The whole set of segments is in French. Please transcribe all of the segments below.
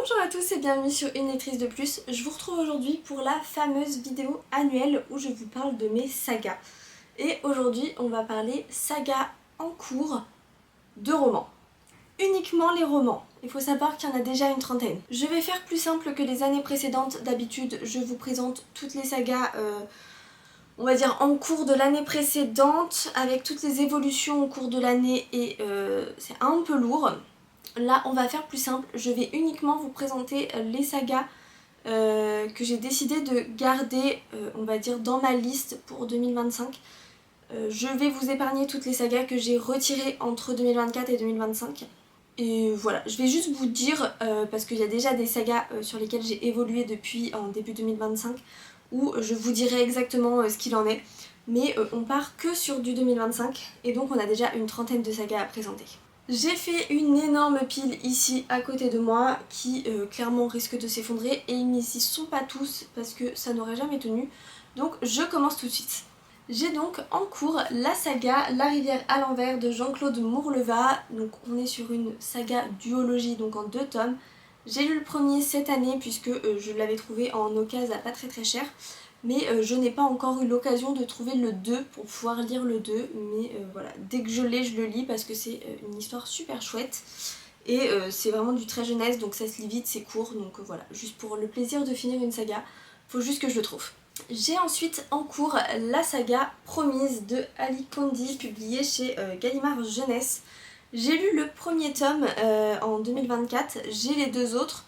Bonjour à tous et bienvenue sur Une lectrice de plus. Je vous retrouve aujourd'hui pour la fameuse vidéo annuelle où je vous parle de mes sagas. Et aujourd'hui on va parler sagas en cours de romans. Uniquement les romans. Il faut savoir qu'il y en a déjà une trentaine. Je vais faire plus simple que les années précédentes. D'habitude je vous présente toutes les sagas on va dire en cours de l'année précédente avec toutes les évolutions au cours de l'année et c'est un peu lourd. Là on va faire plus simple, je vais uniquement vous présenter les sagas que j'ai décidé de garder on va dire dans ma liste pour 2025. Je vais vous épargner toutes les sagas que j'ai retirées entre 2024 et 2025. Et voilà, je vais juste vous dire, parce qu'il y a déjà des sagas sur lesquelles j'ai évolué depuis en début 2025, où je vous dirai exactement ce qu'il en est. Mais on part que sur du 2025, et donc on a déjà une trentaine de sagas à présenter. J'ai fait une énorme pile ici à côté de moi qui clairement risque de s'effondrer et ils n'y sont pas tous parce que ça n'aurait jamais tenu. Donc je commence tout de suite. J'ai donc en cours la saga La rivière à l'envers de Jean-Claude Mourleva. Donc on est sur une saga duologie, donc en 2 tomes. J'ai lu le premier cette année puisque je l'avais trouvé en occasion à pas très cher. Mais je n'ai pas encore eu l'occasion de trouver le 2 pour pouvoir lire le 2. Mais voilà, dès que je l'ai, je le lis parce que c'est une histoire super chouette. Et c'est vraiment du très jeunesse, donc ça se lit vite, c'est court. Donc voilà, juste pour le plaisir de finir une saga, faut juste que je le trouve. J'ai ensuite en cours la saga Promise de Ali Kondi, publiée chez Gallimard Jeunesse. J'ai lu le premier tome en 2024, j'ai les 2 autres.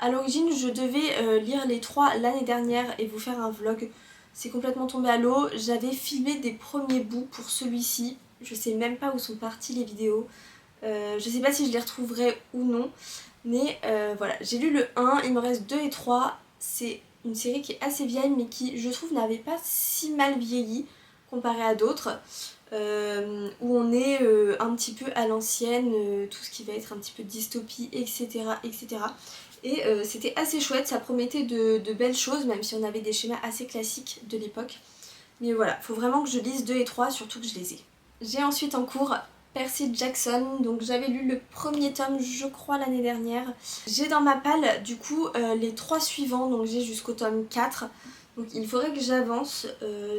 A l'origine, je devais lire les 3 l'année dernière et vous faire un vlog. C'est complètement tombé à l'eau. J'avais filmé des premiers bouts pour celui-ci. Je sais même pas où sont parties les vidéos. Je sais pas si je les retrouverai ou non. Mais voilà, j'ai lu le 1, il me reste 2 et 3. C'est une série qui est assez vieille mais qui, je trouve, n'avait pas si mal vieilli comparé à d'autres. Où on est un petit peu à l'ancienne, tout ce qui va être un petit peu dystopie, etc. etc. Et c'était assez chouette, ça promettait de belles choses, même si on avait des schémas assez classiques de l'époque. Mais voilà, faut vraiment que je lise 2 et 3, surtout que je les ai. J'ai ensuite en cours Percy Jackson, donc j'avais lu le premier tome, je crois, l'année dernière. J'ai dans ma palle, du coup, les 3 suivants, donc j'ai jusqu'au tome 4. Donc il faudrait que j'avance,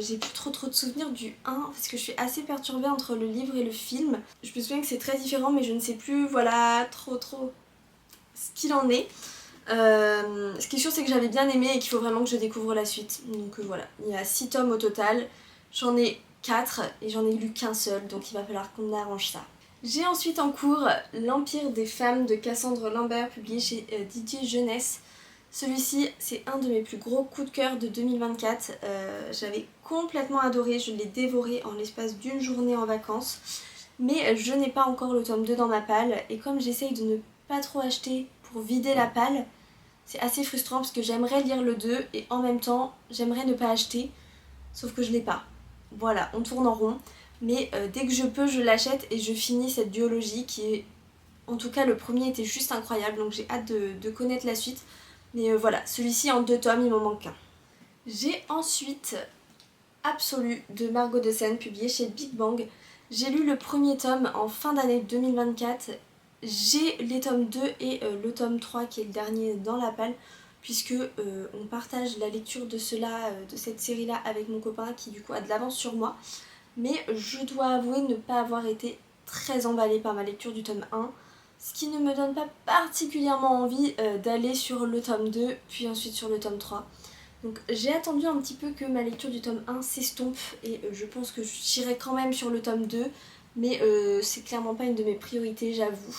j'ai plus trop de souvenirs du 1 parce que je suis assez perturbée entre le livre et le film. Je me souviens que c'est très différent mais je ne sais plus voilà trop ce qu'il en est. Ce qui est sûr c'est que j'avais bien aimé et qu'il faut vraiment que je découvre la suite. Donc voilà, il y a 6 tomes au total, j'en ai 4 et j'en ai lu qu'un seul donc il va falloir qu'on arrange ça. J'ai ensuite en cours L'Empire des femmes de Cassandre Lambert publié chez Didier Jeunesse. Celui-ci, c'est un de mes plus gros coups de cœur de 2024. J'avais complètement adoré, je l'ai dévoré en l'espace d'une journée en vacances. Mais je n'ai pas encore le tome 2 dans ma palle. Et comme j'essaye de ne pas trop acheter pour vider la palle, c'est assez frustrant parce que j'aimerais lire le 2 et en même temps, j'aimerais ne pas acheter. Sauf que je l'ai pas. Voilà, on tourne en rond. Mais dès que je peux, je l'achète et je finis cette duologie qui est... En tout cas, le premier était juste incroyable, donc j'ai hâte de connaître la suite. Mais voilà, celui-ci en 2 tomes, il m'en manque un. J'ai ensuite Absolu de Margot de Seine, publié chez Big Bang. J'ai lu le premier tome en fin d'année 2024. J'ai les tomes 2 et le tome 3 qui est le dernier dans la palle, puisque on partage la lecture de cela, de cette série-là avec mon copain qui du coup a de l'avance sur moi. Mais je dois avouer ne pas avoir été très emballée par ma lecture du tome 1. Ce qui ne me donne pas particulièrement envie d'aller sur le tome 2 puis ensuite sur le tome 3. Donc j'ai attendu un petit peu que ma lecture du tome 1 s'estompe et je pense que j'irai quand même sur le tome 2. Mais c'est clairement pas une de mes priorités, j'avoue.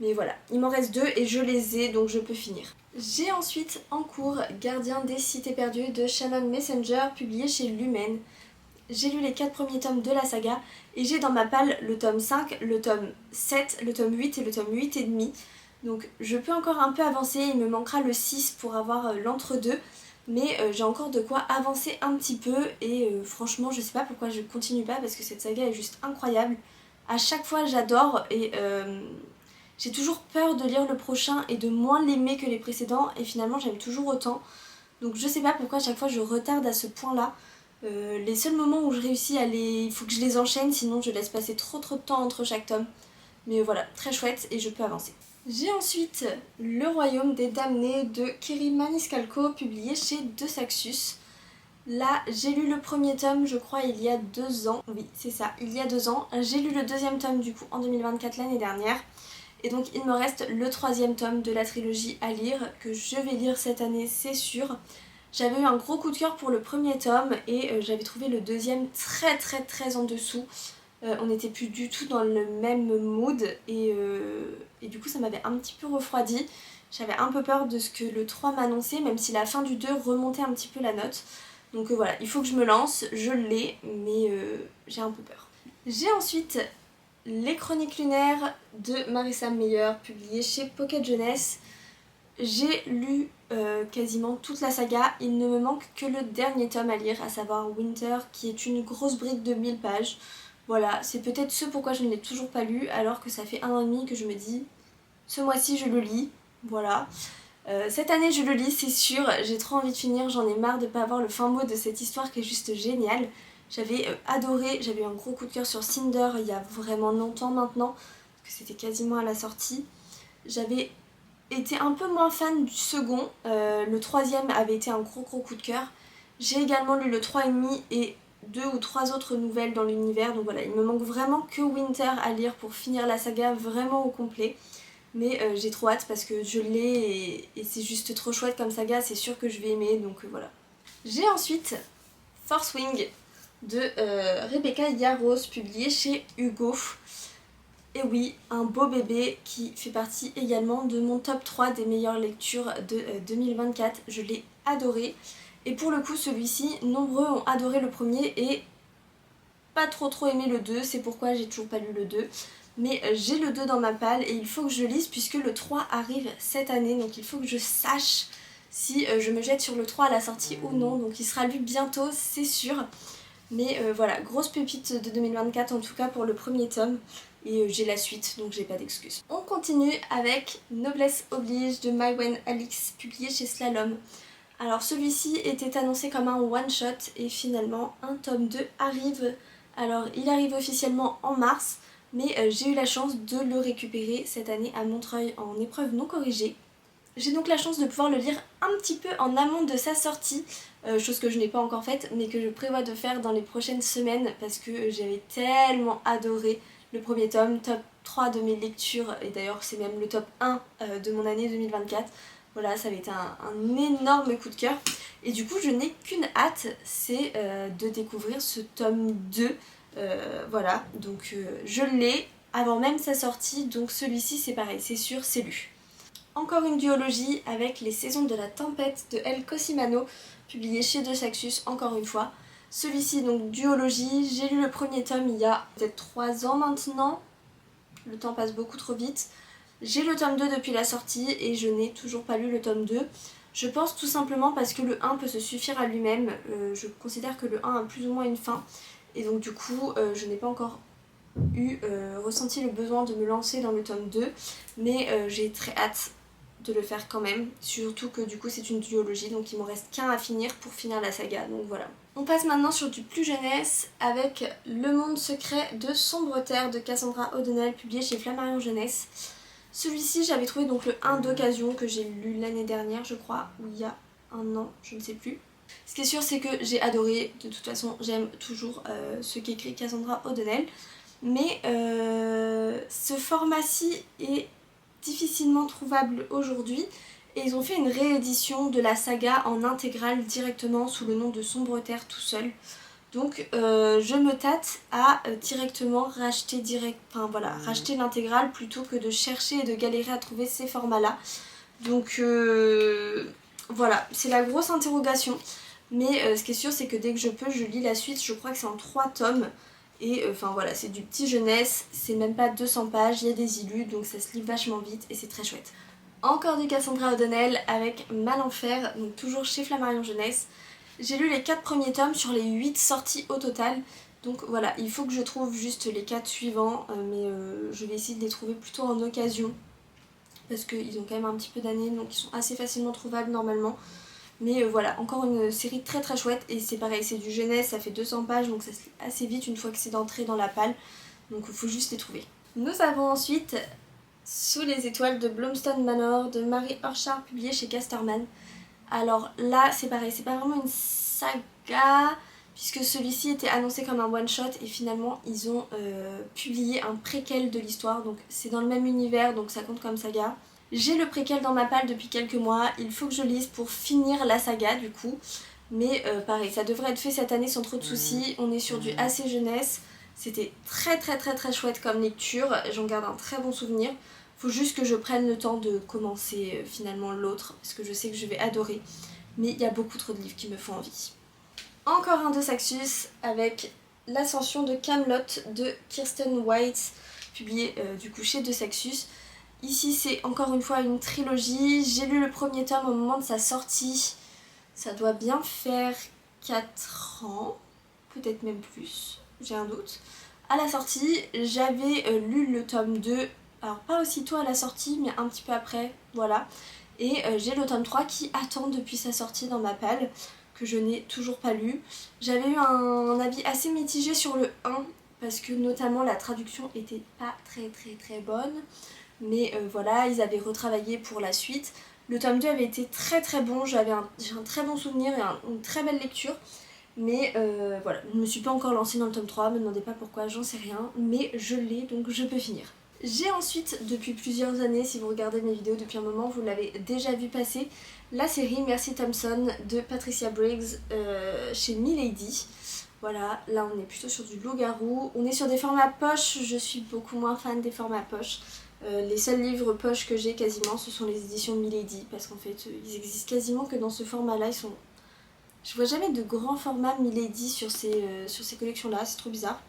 Mais voilà, il m'en reste 2 et je les ai donc je peux finir. J'ai ensuite en cours Gardien des cités perdues de Shannon Messenger, publié chez Lumen. J'ai lu les 4 premiers tomes de la saga et j'ai dans ma palle le tome 5, le tome 7, le tome 8 et le tome 8 et demi. Donc je peux encore un peu avancer, il me manquera le 6 pour avoir l'entre-deux. Mais j'ai encore de quoi avancer un petit peu et franchement je sais pas pourquoi je continue pas parce que cette saga est juste incroyable. À chaque fois j'adore et j'ai toujours peur de lire le prochain et de moins l'aimer que les précédents et finalement j'aime toujours autant. Donc je sais pas pourquoi à chaque fois je retarde à ce point là. Les seuls moments où je réussis à les... Il faut que je les enchaîne sinon je laisse passer trop de temps entre chaque tome. Mais voilà, très chouette et je peux avancer. J'ai ensuite Le Royaume des Damnés de Kerry Maniscalco, publié chez De Saxus. Là, j'ai lu le premier tome, je crois, il y a 2 ans. Oui, c'est ça, il y a 2 ans. J'ai lu le deuxième tome, du coup, en 2024, l'année dernière. Et donc, il me reste le troisième tome de la trilogie à lire, que je vais lire cette année, c'est sûr. J'avais eu un gros coup de cœur pour le premier tome, et j'avais trouvé le deuxième très en dessous. On n'était plus du tout dans le même mood, et du coup, ça m'avait un petit peu refroidi. J'avais un peu peur de ce que le 3 m'annonçait, même si la fin du 2 remontait un petit peu la note. Donc voilà, il faut que je me lance, je l'ai, mais j'ai un peu peur. J'ai ensuite Les Chroniques lunaires de Marissa Meyer, publié chez Pocket Jeunesse. J'ai lu quasiment toute la saga, il ne me manque que le dernier tome à lire, à savoir Winter, qui est une grosse brique de 1000 pages. Voilà, c'est peut-être ce pourquoi je ne l'ai toujours pas lu, alors que ça fait 1 an et demi que je me dis, ce mois-ci je le lis, voilà. Cette année je le lis, c'est sûr, j'ai trop envie de finir, j'en ai marre de pas avoir le fin mot de cette histoire qui est juste géniale. J'avais adoré, j'avais eu un gros coup de cœur sur Cinder il y a vraiment longtemps maintenant, parce que c'était quasiment à la sortie. J'avais été un peu moins fan du second, le troisième avait été un gros coup de cœur. J'ai également lu le 3,5 et 2 ou 3 autres nouvelles dans l'univers, donc voilà, il me manque vraiment que Winter à lire pour finir la saga vraiment au complet. Mais j'ai trop hâte parce que je l'ai et c'est juste trop chouette comme saga, c'est sûr que je vais aimer, donc voilà. J'ai ensuite Force Wing de Rebecca Yarros, publié chez Hugo. Et oui, un beau bébé qui fait partie également de mon top 3 des meilleures lectures de 2024. Je l'ai adoré. Et pour le coup, celui-ci, nombreux ont adoré le premier et pas trop aimé le 2, c'est pourquoi j'ai toujours pas lu le 2. Mais j'ai le 2 dans ma palle et il faut que je le lise puisque le 3 arrive cette année, donc il faut que je sache si je me jette sur le 3 à la sortie ou non, donc il sera lu bientôt, c'est sûr. Mais voilà, grosse pépite de 2024 en tout cas pour le premier tome, et j'ai la suite, donc j'ai pas d'excuses. On continue avec Noblesse oblige de Maïwenn Alix, publié chez Slalom. Alors celui-ci était annoncé comme un one-shot et finalement un tome 2 arrive. Alors il arrive officiellement en mars, mais j'ai eu la chance de le récupérer cette année à Montreuil en épreuve non corrigée. J'ai donc la chance de pouvoir le lire un petit peu en amont de sa sortie, chose que je n'ai pas encore faite, mais que je prévois de faire dans les prochaines semaines parce que j'avais tellement adoré le premier tome, top 3 de mes lectures, et d'ailleurs c'est même le top 1 de mon année 2024. Voilà, ça avait été un énorme coup de cœur. Et du coup, je n'ai qu'une hâte, c'est de découvrir ce tome 2. Voilà, donc je l'ai avant même sa sortie, donc celui-ci c'est pareil, c'est sûr, c'est lu. Encore une duologie avec Les Saisons de la Tempête de El Cosimano, publié chez De Saxus encore une fois. Celui-ci donc duologie, j'ai lu le premier tome il y a peut-être 3 ans maintenant, le temps passe beaucoup trop vite. J'ai le tome 2 depuis la sortie et je n'ai toujours pas lu le tome 2. Je pense tout simplement parce que le 1 peut se suffire à lui-même, je considère que le 1 a plus ou moins une fin et donc du coup je n'ai pas encore ressenti le besoin de me lancer dans le tome 2, mais j'ai très hâte de le faire quand même, surtout que du coup c'est une duologie donc il m'en reste qu'un à finir pour finir la saga, donc voilà. On passe maintenant sur du plus jeunesse avec Le Monde Secret de Sombre Terre de Cassandra O'Donnell, publié chez Flammarion Jeunesse. Celui-ci j'avais trouvé donc le 1 d'occasion que j'ai lu l'année dernière je crois, ou il y a un an, je ne sais plus. Ce qui est sûr c'est que j'ai adoré, de toute façon j'aime toujours ce qu'écrit Cassandra O'Donnell, mais ce format-ci est difficilement trouvable aujourd'hui et ils ont fait une réédition de la saga en intégrale directement sous le nom de Sombre Terre tout seul. Donc je me tâte à directement racheter racheter l'intégrale plutôt que de chercher et de galérer à trouver ces formats-là. Donc voilà, c'est la grosse interrogation. Mais ce qui est sûr c'est que dès que je peux, je lis la suite, je crois que c'est en 3 tomes. Et enfin voilà, c'est du petit jeunesse, c'est même pas 200 pages, il y a des illus, donc ça se lit vachement vite et c'est très chouette. Encore du Cassandra O'Donnell avec Malenfer, donc toujours chez Flammarion Jeunesse. J'ai lu les 4 premiers tomes sur les 8 sorties au total, donc voilà, il faut que je trouve juste les 4 suivants, mais je vais essayer de les trouver plutôt en occasion, parce qu'ils ont quand même un petit peu d'années, donc ils sont assez facilement trouvables normalement. Mais voilà, encore une série très chouette et c'est pareil, c'est du jeunesse, ça fait 200 pages donc ça se lit assez vite une fois que c'est d'entrer dans la palle, donc il faut juste les trouver. Nous avons ensuite Sous les étoiles de Blomstone Manor de Mary Orchard, publié chez Casterman. Alors là c'est pareil, c'est pas vraiment une saga puisque celui-ci était annoncé comme un one shot et finalement ils ont publié un préquel de l'histoire, donc c'est dans le même univers donc ça compte comme saga. J'ai le préquel dans ma palle depuis quelques mois, il faut que je lise pour finir la saga du coup, mais pareil ça devrait être fait cette année sans trop de soucis. On est sur du assez jeunesse, c'était très chouette comme lecture, j'en garde un très bon souvenir. Faut juste que je prenne le temps de commencer finalement l'autre parce que je sais que je vais adorer, mais il y a beaucoup trop de livres qui me font envie. Encore un de Saxus avec L'Ascension de Camelot de Kirsten White, publié du coup chez De Saxus. Ici c'est encore une fois une trilogie, j'ai lu le premier tome au moment de sa sortie, ça doit bien faire 4 ans, peut-être même plus, j'ai un doute. À la sortie, j'avais lu le tome 2, alors pas aussitôt à la sortie, mais un petit peu après, voilà. Et j'ai le tome 3 qui attend depuis sa sortie dans ma palle, que je n'ai toujours pas lu. J'avais eu un avis assez mitigé sur le 1, parce que notamment la traduction était pas très bonne. Mais voilà, ils avaient retravaillé pour la suite. Le tome 2 avait été très bon, j'ai un très bon souvenir et une très belle lecture. Mais voilà, je ne me suis pas encore lancée dans le tome 3, me demandez pas pourquoi, j'en sais rien. Mais je l'ai, donc je peux finir. J'ai ensuite, depuis plusieurs années, si vous regardez mes vidéos depuis un moment, vous l'avez déjà vu passer, la série Mercy Thompson de Patricia Briggs chez Milady. Voilà, là on est plutôt sur du loup-garou. On est sur des formats poche, je suis beaucoup moins fan des formats poche. Les seuls livres poche que j'ai quasiment, ce sont les éditions Milady, parce qu'en fait, ils existent quasiment que dans ce format-là. Je vois jamais de grands formats Milady sur ces collections-là, c'est trop bizarre.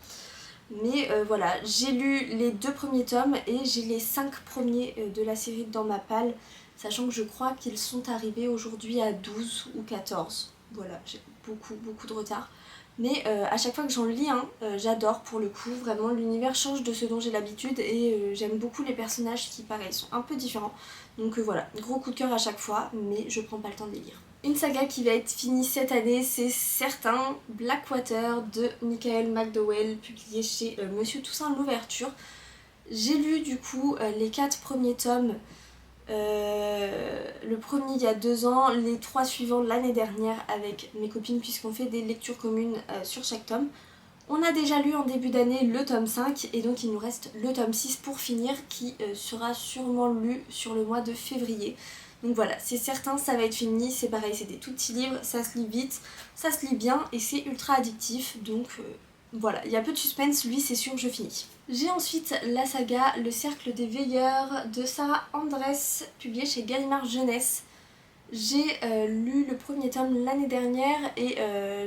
Mais voilà, j'ai lu les 2 premiers tomes et j'ai les 5 premiers de la série dans ma palle, sachant que je crois qu'ils sont arrivés aujourd'hui à 12 ou 14. Voilà, j'ai beaucoup de retard. Mais à chaque fois que j'en lis un, j'adore pour le coup, vraiment l'univers change de ce dont j'ai l'habitude et j'aime beaucoup les personnages qui pareil sont un peu différents. Donc voilà, gros coup de cœur à chaque fois, mais je prends pas le temps de les lire. Une saga qui va être finie cette année, c'est certain, Blackwater de Michael McDowell, publié chez Monsieur Toussaint Louverture. J'ai lu du coup les 4 premiers tomes, le premier il y a 2 ans, les 3 suivants l'année dernière avec mes copines puisqu'on fait des lectures communes sur chaque tome. On a déjà lu en début d'année le tome 5 et donc il nous reste le tome 6 pour finir qui sera sûrement lu sur le mois de février. Donc voilà, c'est certain, ça va être fini, c'est pareil, c'est des tout petits livres, ça se lit vite, ça se lit bien et c'est ultra addictif, donc voilà, il y a peu de suspense, lui c'est sûr, je finis. J'ai ensuite la saga Le Cercle des Veilleurs de Sarah Andress, publiée chez Gallimard Jeunesse. J'ai lu le premier tome l'année dernière et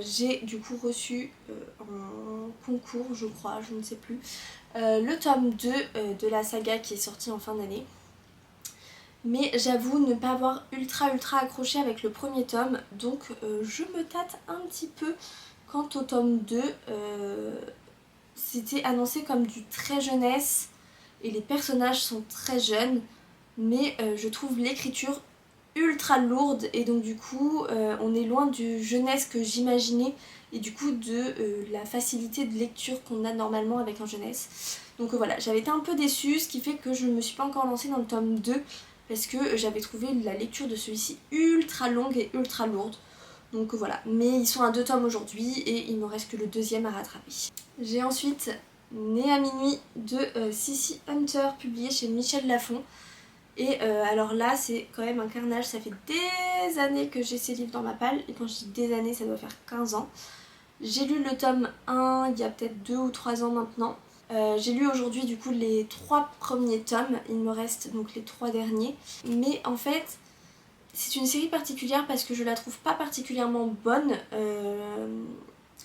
j'ai du coup reçu en concours, je crois, je ne sais plus, le tome 2 de la saga qui est sorti en fin d'année. Mais j'avoue ne pas avoir ultra accroché avec le premier tome, donc je me tâte un petit peu quant au tome 2. C'était annoncé comme du très jeunesse et les personnages sont très jeunes, mais je trouve l'écriture ultra lourde et donc du coup on est loin du jeunesse que j'imaginais et du coup de la facilité de lecture qu'on a normalement avec un jeunesse. Donc voilà, j'avais été un peu déçue, ce qui fait que je ne me suis pas encore lancée dans le tome 2 parce que j'avais trouvé la lecture de celui-ci ultra longue et ultra lourde. Donc voilà, mais ils sont à 2 tomes aujourd'hui et il me reste que le deuxième à rattraper. J'ai ensuite Né à minuit de Sissi Hunter, publié chez Michel Lafon. Et alors là c'est quand même un carnage, ça fait des années que j'ai ces livres dans ma palle, et quand je dis des années ça doit faire 15 ans. J'ai lu le tome 1 il y a peut-être 2 ou 3 ans maintenant. J'ai lu aujourd'hui du coup les 3 premiers tomes, il me reste donc les 3 derniers. Mais en fait c'est une série particulière parce que je la trouve pas particulièrement bonne.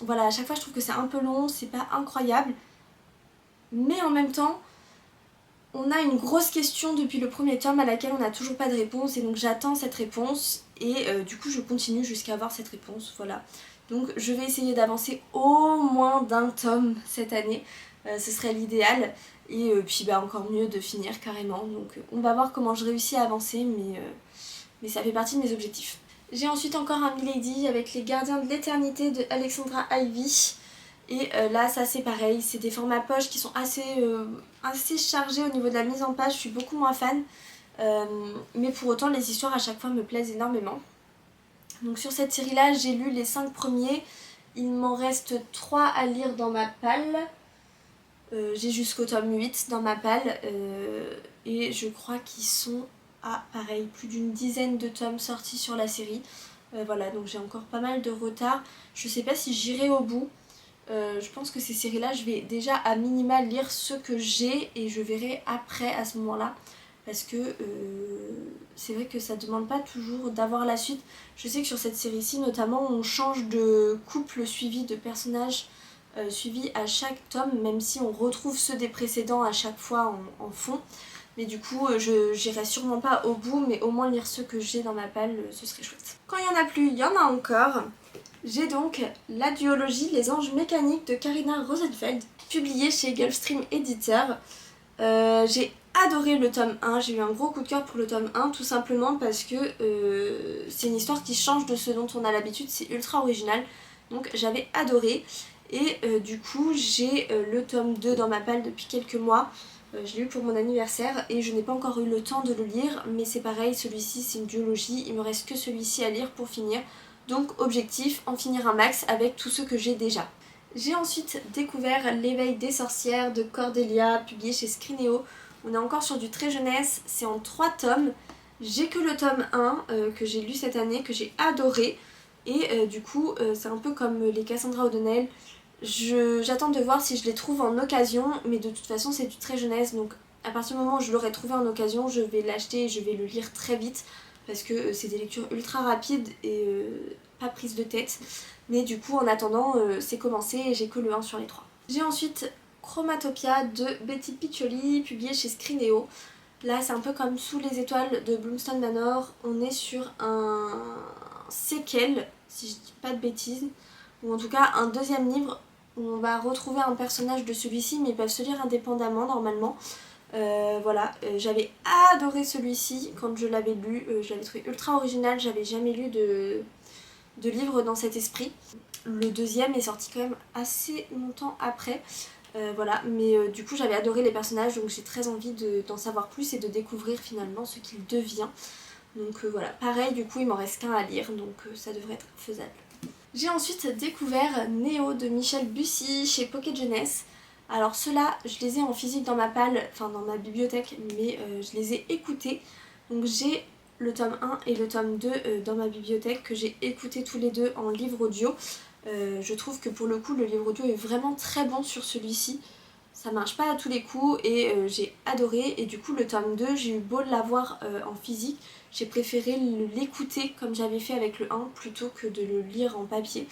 Voilà, à chaque fois je trouve que c'est un peu long, c'est pas incroyable. Mais en même temps, on a une grosse question depuis le premier tome à laquelle on n'a toujours pas de réponse et donc j'attends cette réponse et du coup je continue jusqu'à avoir cette réponse, voilà. Donc je vais essayer d'avancer au moins d'un tome cette année, ce serait l'idéal et puis bah encore mieux de finir carrément, donc on va voir comment je réussis à avancer mais ça fait partie de mes objectifs. J'ai ensuite encore un Milady avec Les Gardiens de l'Éternité de Alexandra Ivy. Et là ça c'est pareil, c'est des formats poche qui sont assez chargés au niveau de la mise en page, je suis beaucoup moins fan. Mais pour autant les histoires à chaque fois me plaisent énormément. Donc sur cette série là j'ai lu les 5 premiers, il m'en reste 3 à lire dans ma palle. J'ai jusqu'au tome 8 dans ma palle et je crois qu'ils sont à pareil plus d'une dizaine de tomes sortis sur la série. Voilà, donc j'ai encore pas mal de retard. Je sais pas si j'irai au bout. Je pense que ces séries là je vais déjà à minima lire ceux que j'ai et je verrai après à ce moment là, parce que c'est vrai que ça demande pas toujours d'avoir la suite. Je sais que sur cette série-ci notamment on change de couple suivi, de personnages suivis à chaque tome, même si on retrouve ceux des précédents à chaque fois en fond. Mais du coup je j'irai sûrement pas au bout, mais au moins lire ceux que j'ai dans ma palle, ce serait chouette. Quand il y en a plus, il y en a encore. J'ai donc la duologie Les Anges Mécaniques de Karina Rosenfeld, publiée chez Gulfstream Éditeur. J'ai adoré le tome 1, j'ai eu un gros coup de cœur pour le tome 1 tout simplement parce que c'est une histoire qui change de ce dont on a l'habitude, c'est ultra original, donc j'avais adoré. Et du coup j'ai le tome 2 dans ma palle depuis quelques mois, je l'ai eu pour mon anniversaire et je n'ai pas encore eu le temps de le lire, mais c'est pareil, celui-ci c'est une duologie, il me reste que celui-ci à lire pour finir. Donc objectif, en finir un max avec tous ceux que j'ai déjà. J'ai ensuite découvert L'éveil des sorcières de Cordelia, publié chez Scrinéo. On est encore sur du très jeunesse, c'est en 3 tomes. J'ai que le tome 1 que j'ai lu cette année, que j'ai adoré. Et du coup, c'est un peu comme les Cassandra O'Donnell. J'attends de voir si je les trouve en occasion, mais de toute façon c'est du très jeunesse. Donc à partir du moment où je l'aurai trouvé en occasion, je vais l'acheter et je vais le lire très vite. Parce que c'est des lectures ultra rapides et pas prise de tête. Mais du coup en attendant c'est commencé et j'ai que le 1 sur les 3. J'ai ensuite Chromatopia de Betty Piccioli, publié chez Scrinéo. Là c'est un peu comme Sous les étoiles de Bloomstone Manor. On est sur un séquel, si je dis pas de bêtises, ou en tout cas un deuxième livre où on va retrouver un personnage de celui-ci, mais ils peuvent se lire indépendamment normalement. Voilà, j'avais adoré celui-ci quand je l'avais lu, je l'avais trouvé ultra original, j'avais jamais lu de livre dans cet esprit. Le deuxième est sorti quand même assez longtemps après, voilà, mais du coup j'avais adoré les personnages, donc j'ai très envie d'en savoir plus et de découvrir finalement ce qu'il devient. Donc voilà, pareil, du coup il m'en reste qu'un à lire, donc ça devrait être faisable. J'ai ensuite découvert Néo de Michel Bussy chez Pocket Jeunesse. Alors ceux-là, je les ai en physique dans ma palle, enfin dans ma bibliothèque, mais je les ai écoutés. Donc j'ai le tome 1 et le tome 2 dans ma bibliothèque que j'ai écoutés tous les deux en livre audio. Je trouve que pour le coup le livre audio est vraiment très bon sur celui-ci. Ça marche pas à tous les coups et j'ai adoré. Et du coup le tome 2, j'ai eu beau l'avoir en physique, j'ai préféré l'écouter comme j'avais fait avec le 1 plutôt que de le lire en papier.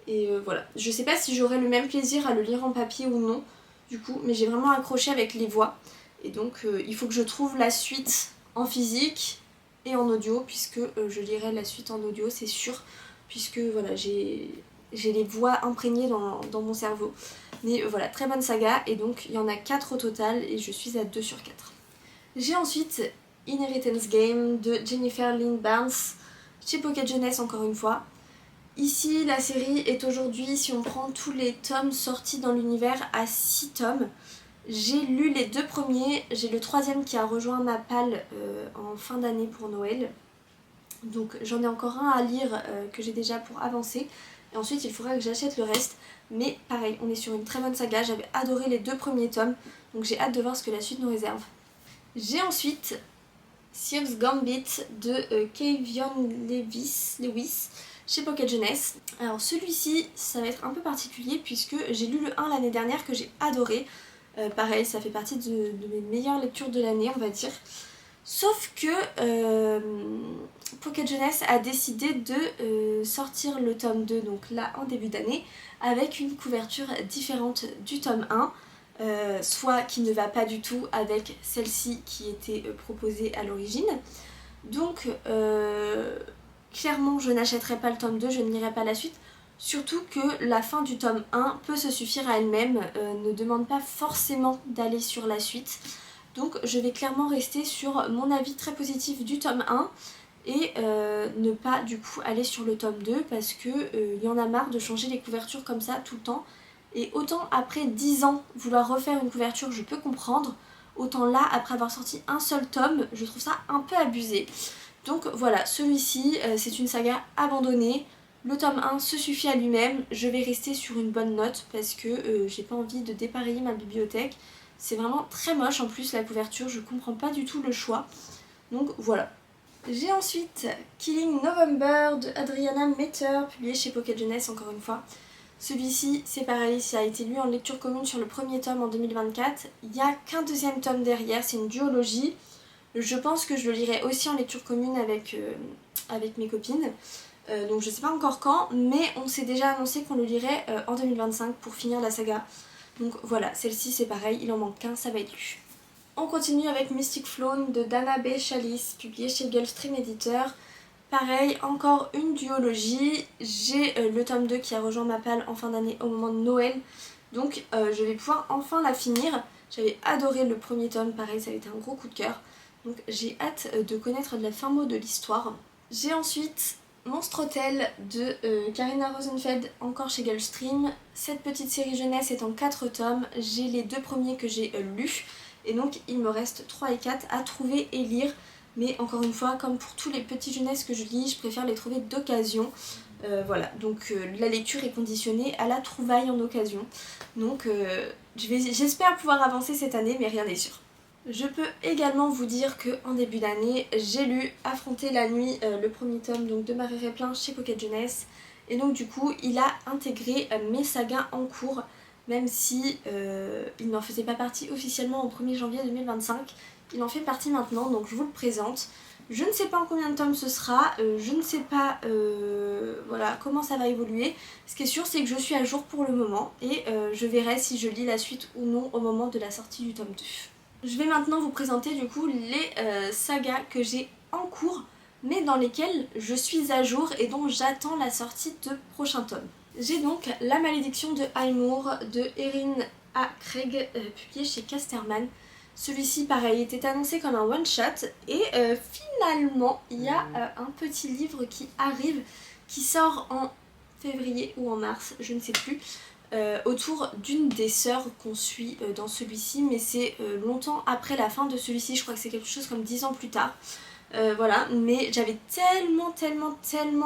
Et voilà, je sais pas si j'aurai le même plaisir à le lire en papier ou non du coup, mais j'ai vraiment accroché avec les voix. Et donc il faut que je trouve la suite en physique et en audio, puisque je lirai la suite en audio, c'est sûr, puisque voilà, j'ai les voix imprégnées dans mon cerveau. Mais voilà, très bonne saga, et donc il y en a 4 au total, et je suis à 2 sur 4. J'ai ensuite Inheritance Game de Jennifer Lynn Barnes, chez Pocket Jeunesse encore une fois. Ici, la série est aujourd'hui, si on prend tous les tomes sortis dans l'univers, à 6 tomes. J'ai lu les 2 premiers, j'ai le 3e qui a rejoint ma palle en fin d'année pour Noël. Donc j'en ai encore un à lire que j'ai déjà pour avancer. Et ensuite il faudra que j'achète le reste. Mais pareil, on est sur une très bonne saga, j'avais adoré les 2 premiers tomes. Donc j'ai hâte de voir ce que la suite nous réserve. J'ai ensuite Sears Gambit de Keivion Lewis chez Pocket Jeunesse. Alors celui-ci, ça va être un peu particulier puisque j'ai lu le 1 l'année dernière que j'ai adoré. Pareil, ça fait partie de mes meilleures lectures de l'année, on va dire. Sauf que Pocket Jeunesse a décidé de sortir le tome 2, donc là en début d'année, avec une couverture différente du tome 1, soit qui ne va pas du tout avec celle-ci qui était proposée à l'origine. Donc clairement je n'achèterai pas le tome 2, je ne lirai pas la suite. Surtout que la fin du tome 1 peut se suffire à elle-même, ne demande pas forcément d'aller sur la suite. Donc je vais clairement rester sur mon avis très positif du tome 1 et ne pas du coup aller sur le tome 2 parce que y en a marre de changer les couvertures comme ça tout le temps. Et autant après 10 ans vouloir refaire une couverture, je peux comprendre. Autant là, après avoir sorti un seul tome, je trouve ça un peu abusé. Donc voilà, celui-ci, c'est une saga abandonnée. Le tome 1 se suffit à lui-même. Je vais rester sur une bonne note parce que j'ai pas envie de dépareiller ma bibliothèque. C'est vraiment très moche en plus la couverture, je comprends pas du tout le choix. Donc voilà. J'ai ensuite Killing November de Adriana Meter, publié chez Pocket Jeunesse encore une fois. Celui-ci, c'est pareil, ça a été lu en lecture commune sur le premier tome en 2024. Il n'y a qu'un deuxième tome derrière, c'est une duologie. Je pense que je le lirai aussi en lecture commune avec mes copines. Donc je sais pas encore quand, mais on s'est déjà annoncé qu'on le lirait en 2025 pour finir la saga. Donc voilà, celle-ci c'est pareil, il en manque qu'un, ça va être lu. On continue avec Mystic Flown de Dana B. Chalice, publié chez Gulfstream Editeur. Pareil, encore une duologie. J'ai le tome 2 qui a rejoint ma palle en fin d'année au moment de Noël. Donc je vais pouvoir enfin la finir. J'avais adoré le premier tome, pareil, ça a été un gros coup de cœur. Donc j'ai hâte de connaître la fin mot de l'histoire. J'ai ensuite Monstre Hotel de Karina Rosenfeld, encore chez Gulfstream. Cette petite série jeunesse est en 4 tomes. J'ai les 2 premiers que j'ai lus. Et donc il me reste 3 et 4 à trouver et lire. Mais encore une fois, comme pour tous les petits jeunesses que je lis, je préfère les trouver d'occasion. Voilà, donc la lecture est conditionnée à la trouvaille en occasion. Donc j'espère pouvoir avancer cette année, mais rien n'est sûr. Je peux également vous dire qu'en début d'année, j'ai lu Affronter la nuit, le premier tome donc, de Marie Replin chez Pocket Jeunesse. Et donc du coup, il a intégré mes sagas en cours, même si il n'en faisait pas partie officiellement au 1er janvier 2025. Il en fait partie maintenant, donc je vous le présente. Je ne sais pas en combien de tomes ce sera, je ne sais pas voilà, comment ça va évoluer. Ce qui est sûr, c'est que je suis à jour pour le moment et je verrai si je lis la suite ou non au moment de la sortie du tome 2. Je vais maintenant vous présenter du coup les sagas que j'ai en cours, mais dans lesquelles je suis à jour et dont j'attends la sortie de prochains tomes. J'ai donc La Malédiction de Highmoor de Erin A. Craig, publié chez Casterman. Celui-ci, pareil, était annoncé comme un one-shot et finalement, il y a un petit livre qui arrive, qui sort en février ou en mars, je ne sais plus, autour d'une des sœurs qu'on suit dans celui-ci, mais c'est longtemps après la fin de celui-ci, je crois que c'est quelque chose comme 10 ans plus tard. Voilà, mais j'avais tellement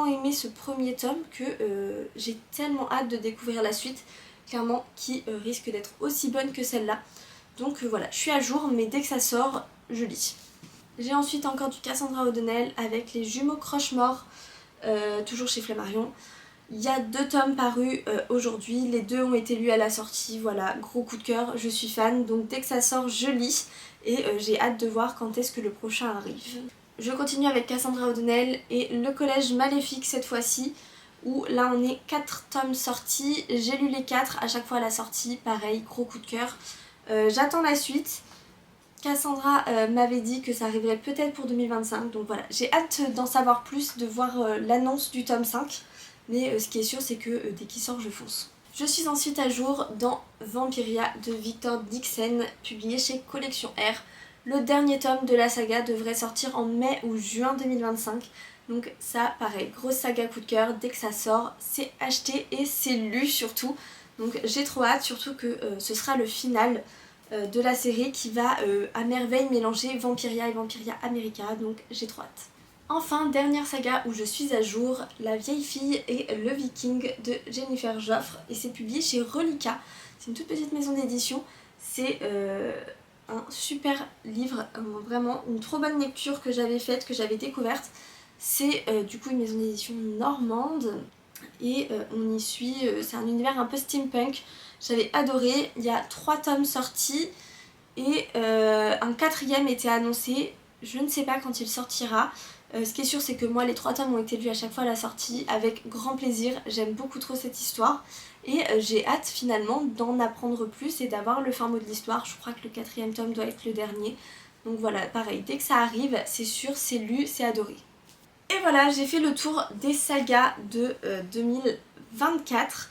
aimé ce premier tome que j'ai tellement hâte de découvrir la suite, clairement, qui risque d'être aussi bonne que celle-là. Donc voilà, je suis à jour, mais dès que ça sort, je lis. J'ai ensuite encore du Cassandra O'Donnell avec les jumeaux Croche-Mort, toujours chez Flammarion. Il y a 2 tomes parus aujourd'hui, les 2 ont été lus à la sortie, voilà, gros coup de cœur, je suis fan, donc dès que ça sort, je lis et j'ai hâte de voir quand est-ce que le prochain arrive. Je continue avec Cassandra O'Donnell et le collège maléfique cette fois-ci, où là on est 4 tomes sortis, j'ai lu les 4 à chaque fois à la sortie, pareil, gros coup de cœur. J'attends la suite. Cassandra m'avait dit que ça arriverait peut-être pour 2025, donc voilà, j'ai hâte d'en savoir plus, de voir l'annonce du tome 5, mais ce qui est sûr c'est que dès qu'il sort je fonce. Je suis ensuite à jour dans Vampiria de Victor Dixon, publié chez Collection R. Le dernier tome de la saga devrait sortir en mai ou juin 2025, donc ça pareil, grosse saga coup de cœur, dès que ça sort c'est acheté et c'est lu surtout. Donc j'ai trop hâte, surtout que ce sera le final de la série qui va à merveille mélanger Vampiria et Vampiria America, donc j'ai trop hâte. Enfin, dernière saga où je suis à jour, La vieille fille et le viking de Jennifer Joffre, et c'est publié chez Relica. C'est une toute petite maison d'édition, c'est un super livre, vraiment une trop bonne lecture que j'avais faite, que j'avais découverte. C'est du coup une maison d'édition normande. Et on y suit, c'est un univers un peu steampunk, j'avais adoré, il y a 3 tomes sortis et un 4e était annoncé, je ne sais pas quand il sortira. Ce qui est sûr c'est que moi les 3 tomes ont été lus à chaque fois à la sortie avec grand plaisir, j'aime beaucoup trop cette histoire et j'ai hâte finalement d'en apprendre plus et d'avoir le fin mot de l'histoire. Je crois que le 4e tome doit être le dernier, donc voilà, pareil, dès que ça arrive c'est sûr, c'est lu, c'est adoré. Et voilà, j'ai fait le tour des sagas de 2024.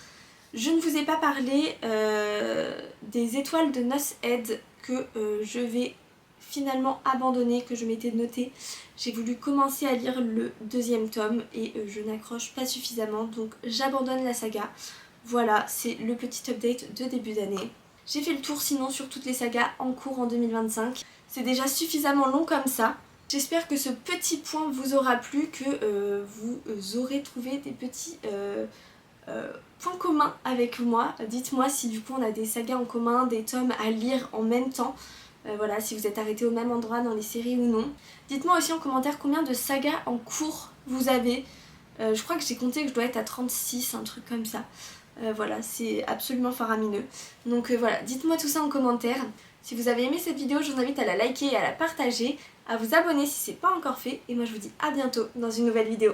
Je ne vous ai pas parlé des étoiles de Noce Head que je vais finalement abandonner, que je m'étais noté. J'ai voulu commencer à lire le 2e tome et je n'accroche pas suffisamment, donc j'abandonne la saga. Voilà, c'est le petit update de début d'année. J'ai fait le tour sinon sur toutes les sagas en cours en 2025. C'est déjà suffisamment long comme ça. J'espère que ce petit point vous aura plu, que vous aurez trouvé des petits points communs avec moi. Dites-moi si du coup on a des sagas en commun, des tomes à lire en même temps. Voilà, si vous êtes arrêté au même endroit dans les séries ou non. Dites-moi aussi en commentaire combien de sagas en cours vous avez. Je crois que j'ai compté que je dois être à 36, un truc comme ça. Voilà, c'est absolument faramineux. Donc voilà, dites-moi tout ça en commentaire. Si vous avez aimé cette vidéo, je vous invite à la liker et à la partager, à vous abonner si c'est pas encore fait. Et moi je vous dis à bientôt dans une nouvelle vidéo.